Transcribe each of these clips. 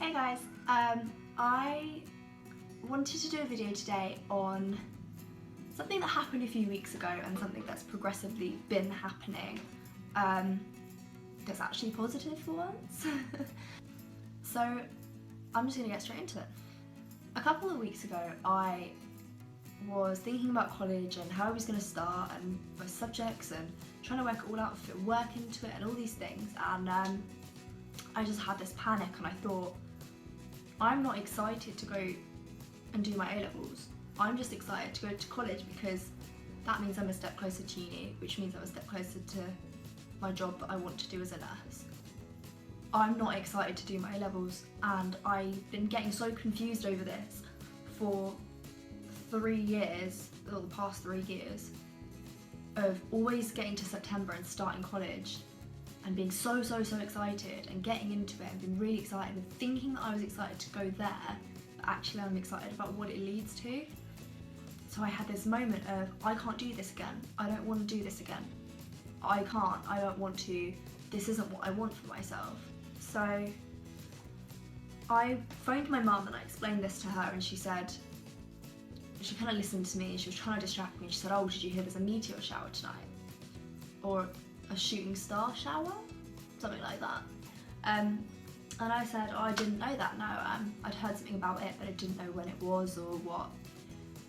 Hey guys, I wanted to do a video today on something that happened a few weeks ago and something that's progressively been happening that's actually positive for once. So I'm just going to get straight into it. A couple of weeks ago I was thinking about college and how I was going to start and my subjects and trying to work it all out, fit work into it and all these things, and I just had this panic and I thought, I'm not excited to go and do my A-levels. I'm just excited to go to college because that means I'm a step closer to uni, which means I'm a step closer to my job that I want to do as a nurse. I'm not excited to do my A-levels, and I've been getting so confused over this for 3 years, or the past 3 years, of always getting to September and starting college and being so excited and getting into it and being really excited and thinking that I was excited to go there, but actually I'm excited about what it leads to. So I had this moment of, I can't do this again. I don't want to do this again. I don't want to, this isn't what I want for myself. So I phoned my mum and I explained this to her, and she said, she kind of listened to me, she was trying to distract me. She said, oh, did you hear there's a meteor shower tonight? Or a shooting star shower? Something like that. And I said, oh, I didn't know that, no. I'd heard something about it, but I didn't know when it was or what.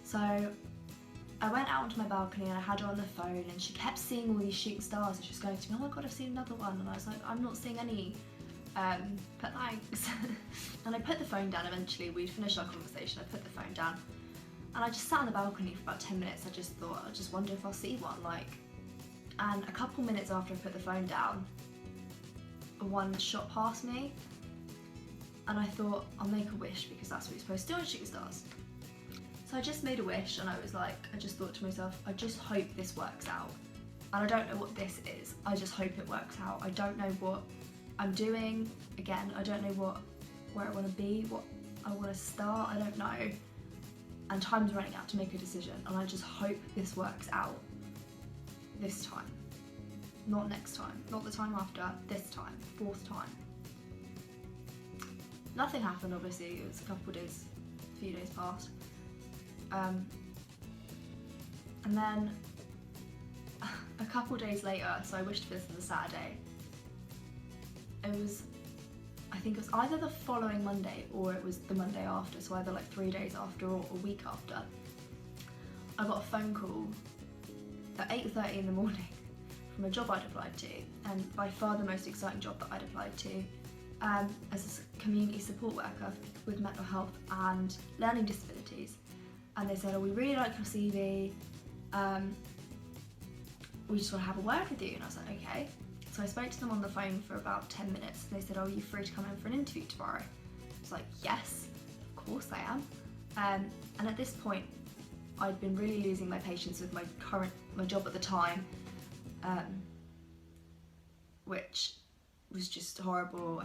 So I went out onto my balcony and I had her on the phone, and she kept seeing all these shooting stars, and she was going to me, oh my god, I've seen another one. And I was like, I'm not seeing any, but thanks. And I put the phone down eventually. We'd finished our conversation, I put the phone down. And I just sat on the balcony for about 10 minutes. I just thought, I just wonder if I'll see one. And a couple minutes after I put the phone down, one shot past me, and I thought, I'll make a wish because that's what you're supposed to do on shooting stars. So I just made a wish, and I was like, I just thought to myself, I just hope this works out. And I don't know what this is, I just hope it works out. I don't know what I'm doing, again, I don't know where I want to be, what I want to start, I don't know. And time's running out to make a decision, and I just hope this works out. This time. Not next time, not the time after, this time, 4th time. Nothing happened, obviously. It was a few days passed. And then a couple days later, so I wished for this on the Saturday, I think it was either the following Monday or it was the Monday after, so either like 3 days after or a week after, I got a phone call at 8:30 in the morning from a job I'd applied to, and by far the most exciting job that I'd applied to, as a community support worker with mental health and learning disabilities. And they said, oh, we really like your CV, we just want to have a word with you. And I was like, okay. So I spoke to them on the phone for about 10 minutes, and they said, oh, are you free to come in for an interview tomorrow? I was like, yes, of course I am. And at this point, I'd been really losing my patience with my job at the time, which was just horrible,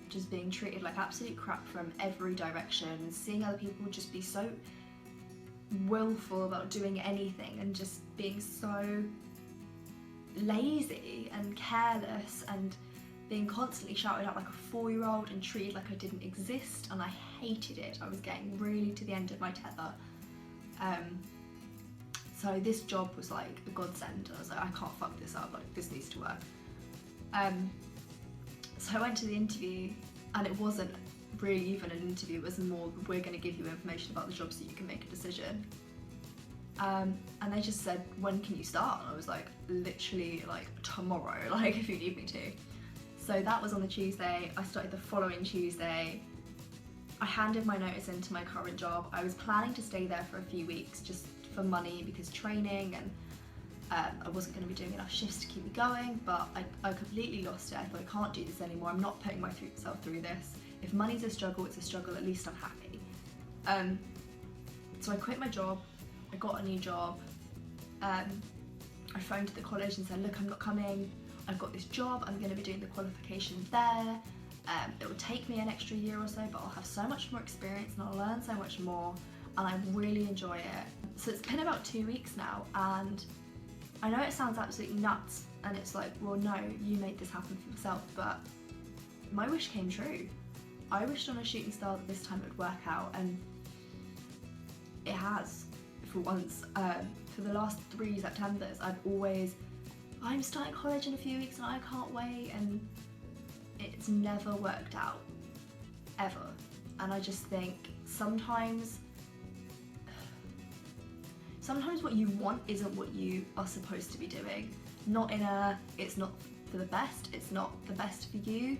just being treated like absolute crap from every direction, seeing other people just be so willful about doing anything and just being so lazy and careless and being constantly shouted at like a 4-year-old and treated like I didn't exist, and I hated it. I was getting really to the end of my tether. So this job was like a godsend. I was like, I can't fuck this up, like this needs to work. So I went to the interview, and it wasn't really even an interview, it was more, we're going to give you information about the job so you can make a decision. And they just said, when can you start? And I was like, literally like tomorrow, like if you need me to. So that was on the Tuesday. I started the following Tuesday. I handed my notice into my current job. I was planning to stay there for a few weeks just for money, because training, and I wasn't going to be doing enough shifts to keep me going, but I completely lost it. I thought, I can't do this anymore. I'm not putting myself through this. If money's a struggle, it's a struggle, at least I'm happy. So I quit my job, I got a new job. I phoned to the college and said, look, I'm not coming, I've got this job, I'm going to be doing the qualification there. It will take me an extra year or so, but I'll have so much more experience and I'll learn so much more, and I really enjoy it. So it's been about 2 weeks now, and I know it sounds absolutely nuts, and it's like, well no, you made this happen for yourself, but my wish came true. I wished on a shooting star that this time it would work out, and it has, for once. For the last 3 Septembers, I'm starting college in a few weeks and I can't wait, and it's never worked out, ever. And I just think sometimes what you want isn't what you are supposed to be doing. Not in a, it's not for the best, it's not the best for you.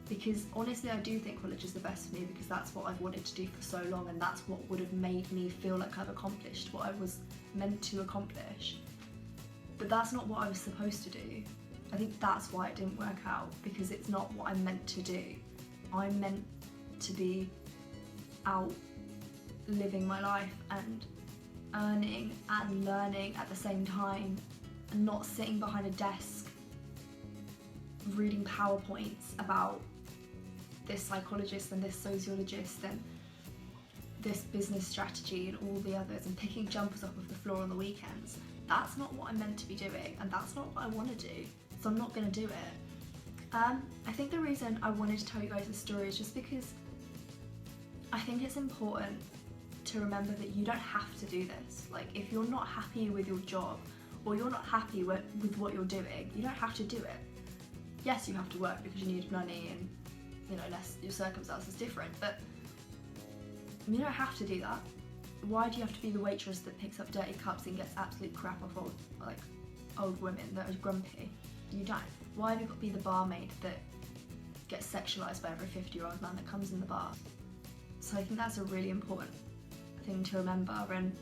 Because honestly, I do think college is the best for me, because that's what I've wanted to do for so long, and that's what would have made me feel like I've accomplished what I was meant to accomplish. But that's not what I was supposed to do. I think that's why it didn't work out, because it's not what I'm meant to do. I'm meant to be out living my life and earning and learning at the same time, and not sitting behind a desk reading PowerPoints about this psychologist and this sociologist and this business strategy and all the others, and picking jumpers up off the floor on the weekends. That's not what I'm meant to be doing, and that's not what I want to do, so I'm not going to do it. I think the reason I wanted to tell you guys this story is just because I think it's important to remember that you don't have to do this. Like, if you're not happy with your job, or you're not happy with what you're doing, you don't have to do it. Yes, you have to work because you need money, and unless your circumstance is different, but you don't have to do that. Why do you have to be the waitress that picks up dirty cups and gets absolute crap off old women that are grumpy? You don't. Why have you got to be the barmaid that gets sexualised by every 50-year-old man that comes in the bar? So I think that's a really important thing to remember, and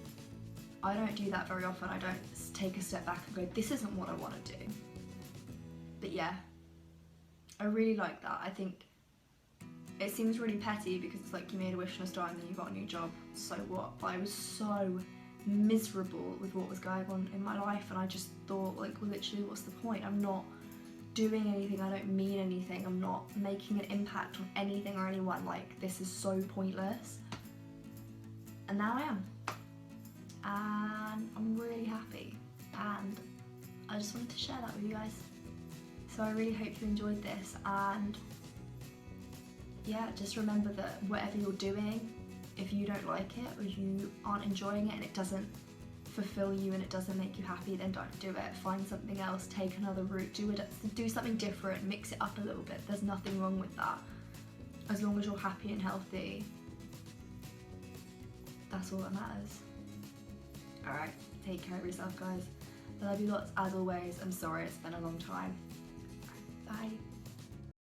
I don't do that very often. I don't take a step back and go, this isn't what I want to do. But yeah, I really like that. I think it seems really petty because it's like you made a wish on a star and then you got a new job, so what? But I was so miserable with what was going on in my life, and I just thought, like, well, literally, what's the point? I'm not doing anything, I don't mean anything, I'm not making an impact on anything or anyone, like, this is so pointless. And now I am. And I'm really happy, and I just wanted to share that with you guys. So I really hope you enjoyed this, and yeah, just remember that whatever you're doing, if you don't like it or you aren't enjoying it and it doesn't fulfill you and it doesn't make you happy, then don't do it. Find something else, take another route, do something different, mix it up a little bit. There's nothing wrong with that. As long as you're happy and healthy, that's all that matters. Alright, take care of yourself, guys. I love you lots as always. I'm sorry it's been a long time. Bye.